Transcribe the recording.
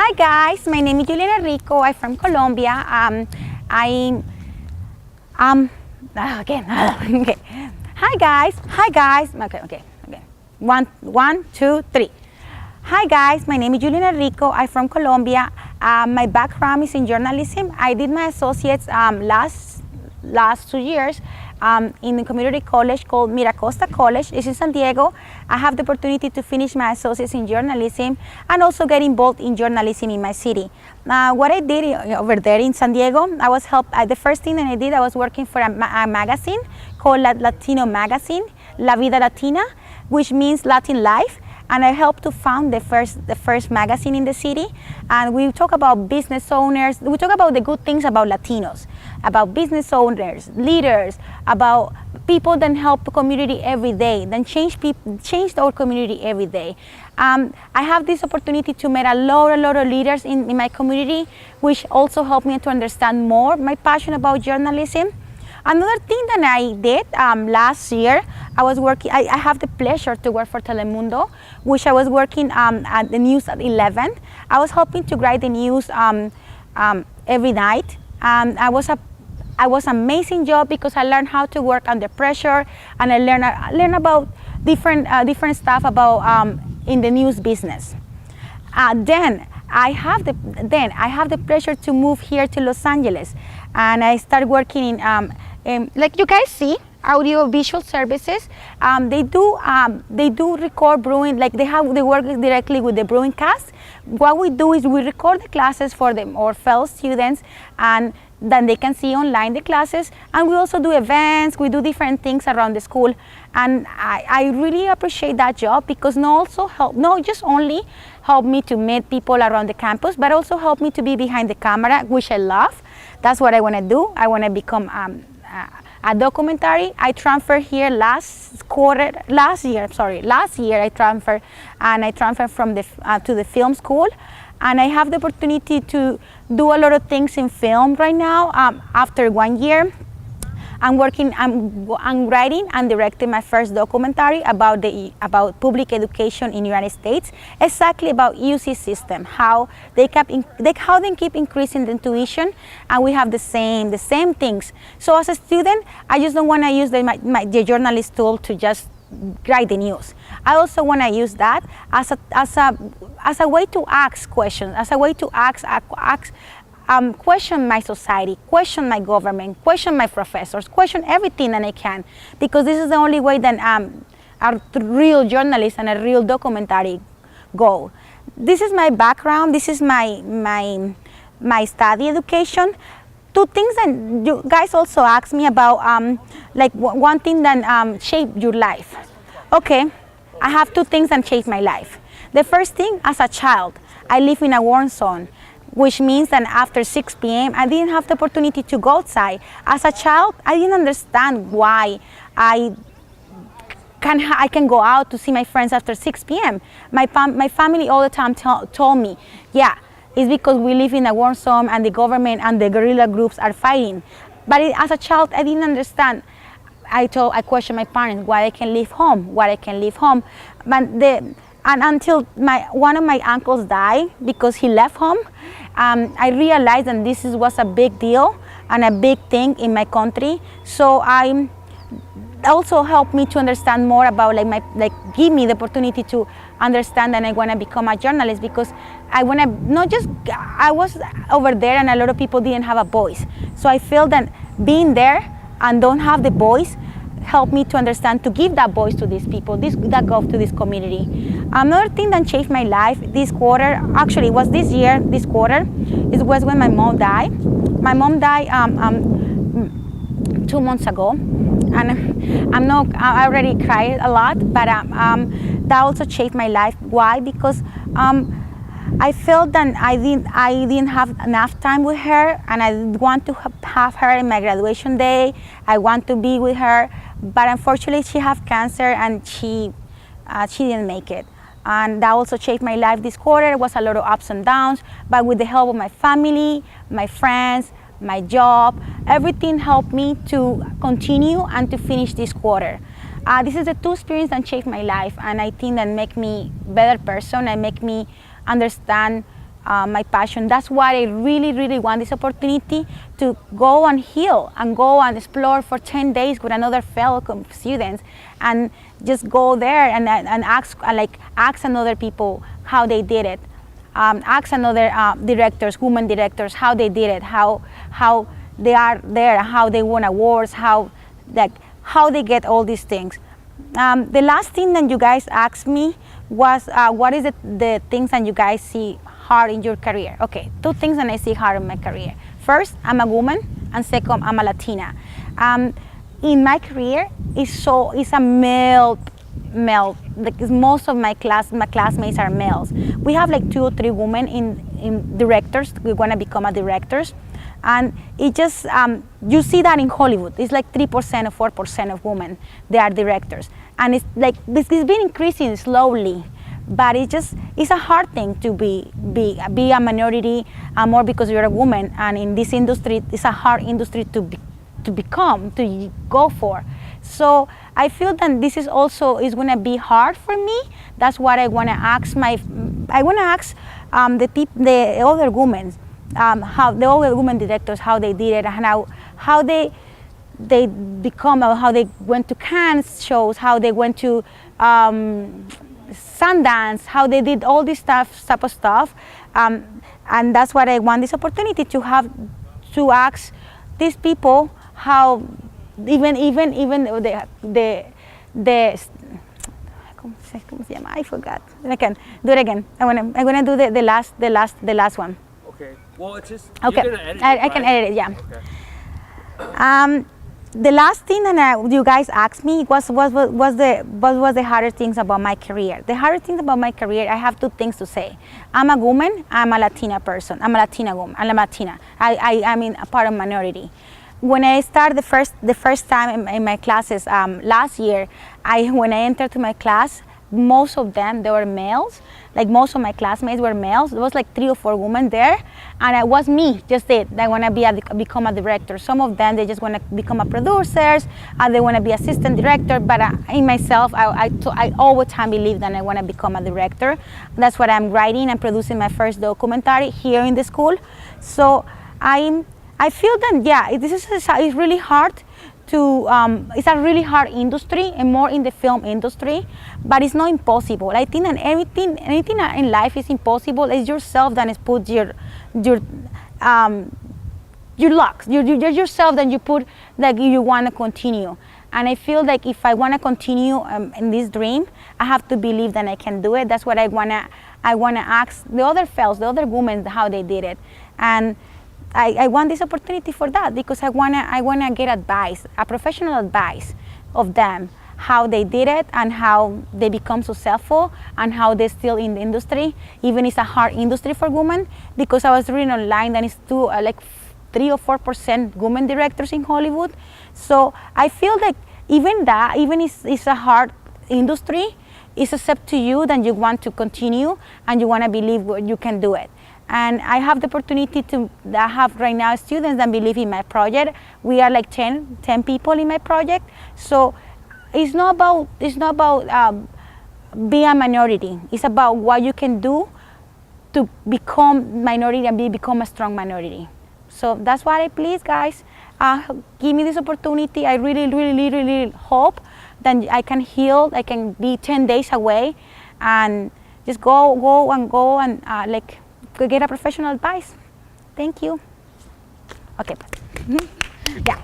Hi guys, my name is Juliana Rico. I'm from Colombia. Again. Okay. Hi guys. Okay. One, two, three. Hi guys, my name is Juliana Rico. I'm from Colombia. My background is in journalism. I did my associates last 2 years in a community college called Miracosta College. It's in San Diego. I have the opportunity to finish my associates in journalism and also get involved in journalism in my city. What I did over there in San Diego, I was the first thing that I did, I was working for a magazine called Latino Magazine, La Vida Latina, which means Latin life. And I helped to found the first magazine in the city. And we talk about business owners. We talk about the good things about Latinos, about business owners, leaders, about people that help the community every day, that change our community every day. I have this opportunity to meet a lot of leaders in my community, which also helped me to understand more my passion about journalism. Another thing that I did last year, I have the pleasure to work for Telemundo, which I was working at the news at 11. I was helping to write the news every night. I was amazing job because I learned how to work under pressure, and I learned about different stuff about in the news business. Then I have the pleasure to move here to Los Angeles, and I started working in like you guys see, audio visual services. They do record brewing, like they work directly with the brewing cast. What we do is we record the classes for them or fellow students, and then they can see online the classes. And we also do events, we do different things around the school. And I really appreciate that job because not just only help me to meet people around the campus, but also help me to be behind the camera, which I love. That's what I want to do. I want to become a documentary. I transferred here last year I transferred from to the film school, and I have the opportunity to do a lot of things in film right now. After 1 year, I'm writing and directing my first documentary about public education in the United States, exactly about UC system, how they keep increasing the tuition, and we have the same things. So as a student, I just don't want to use the journalist tool to just write the news. I also want to use that as a way to ask questions, as a way to question my society, question my government, question my professors, question everything that I can, because this is the only way that a real journalist and a real documentary go. This is my background. This is my study education. Two things that you guys also asked me about, like one thing that shaped your life. Okay, I have two things that shaped my life. The first thing, as a child, I live in a war zone, which means that after 6 p.m. I didn't have the opportunity to go outside. As a child, I didn't understand why I can go out to see my friends after 6 p.m. My family all the time told me, yeah, it's because we live in a war zone and the government and the guerrilla groups are fighting. But as a child, I didn't understand. I questioned my parents why I can leave home, And until one of my uncles died because he left home, I realized that this was a big deal and a big thing in my country. So I also helped me to understand more about give me the opportunity to understand that I want to become a journalist, because I want to I was over there and a lot of people didn't have a voice. So I feel that being there and don't have the voice helped me to understand, to give that voice to these people, that go to this community. Another thing that changed my life this quarter, actually it was this year, this quarter, was when my mom died. My mom died 2 months ago, and I already cried a lot, but that also changed my life. Why? Because I felt that I didn't have enough time with her, and I want to have her in my graduation day. I want to be with her, but unfortunately she had cancer and she didn't make it. And that also changed my life this quarter. It was a lot of ups and downs, but with the help of my family, my friends, my job, everything helped me to continue and to finish this quarter. This is the two experiences that changed my life, and I think that make me a better person and make me understand my passion. That's why I really, really want this opportunity to go and heal and go and explore for 10 days with another fellow students, and just go there and ask, ask another people how they did it. Ask another directors, women directors, how they did it, how they are there, how they won awards, how they get all these things. The last thing that you guys asked me was, what is the things that you guys see hard in your career? Okay, two things that I see hard in my career. First, I'm a woman, and second, I'm a Latina. In my career, it's a male. Like most of my classmates are males. We have like 2 or 3 women in directors. We want to become a directors, and it just you see that in Hollywood. It's like 3% or 4% of women they are directors, and it's like it's been increasing slowly. But it's a hard thing to be a minority, more because you're a woman, and in this industry, it's a hard industry to go for. So I feel that this is going to be hard for me. That's what I want to ask the other women, how the other women directors, how they did it, and how they become, how they went to Cannes shows, how they went to Sundance, how they did all this type of stuff, and that's what I want this opportunity to have, to ask these people how even the ¿cómo se llama? I forgot. I can do it again. I'm gonna do the last one. Okay. Well, it's just okay. You're gonna edit it, I can edit it. Yeah. Okay. The last thing that you guys asked me was the hardest things about my career. The hardest things about my career, I have 2 things to say. I'm a woman. I'm a Latina person. I'm a Latina woman. I'm Latina. I mean a part of minority. When I started the first time in my classes last year, when I entered to my class, most of them, they were males. Like most of my classmates were males. There was like 3 or 4 women there, and it was me, just it. They want to become a director. Some of them, they just want to become a producers, they want to be assistant director. But in myself, I all the time believe that I want to become a director. That's what I'm writing and producing my first documentary here in the school. So I feel that, yeah, it's really hard to, it's a really hard industry, and more in the film industry, but it's not impossible. I think that anything in life is impossible. It's yourself that is put your luck, yourself that you put that you want to continue. And I feel like if I want to continue in this dream, I have to believe that I can do it. That's what I wanna ask the other fellows, the other women, how they did it. And I want this opportunity for that, because I wanna get advice, a professional advice of them, how they did it and how they become successful and how they're still in the industry, even it's a hard industry for women. Because I was reading online that it's like 3 or 4% women directors in Hollywood. So I feel like even it's a hard industry, it's up to you that you want to continue and you want to believe you can do it. And I have the opportunity to have right now students that believe in my project. We are like 10 people in my project. So it's not about being a minority. It's about what you can do to become minority and become a strong minority. So that's what I please, guys. Give me this opportunity. I really hope that I can heal. I can be 10 days away and just go and like get a professional advice. Thank you. Okay. Yeah.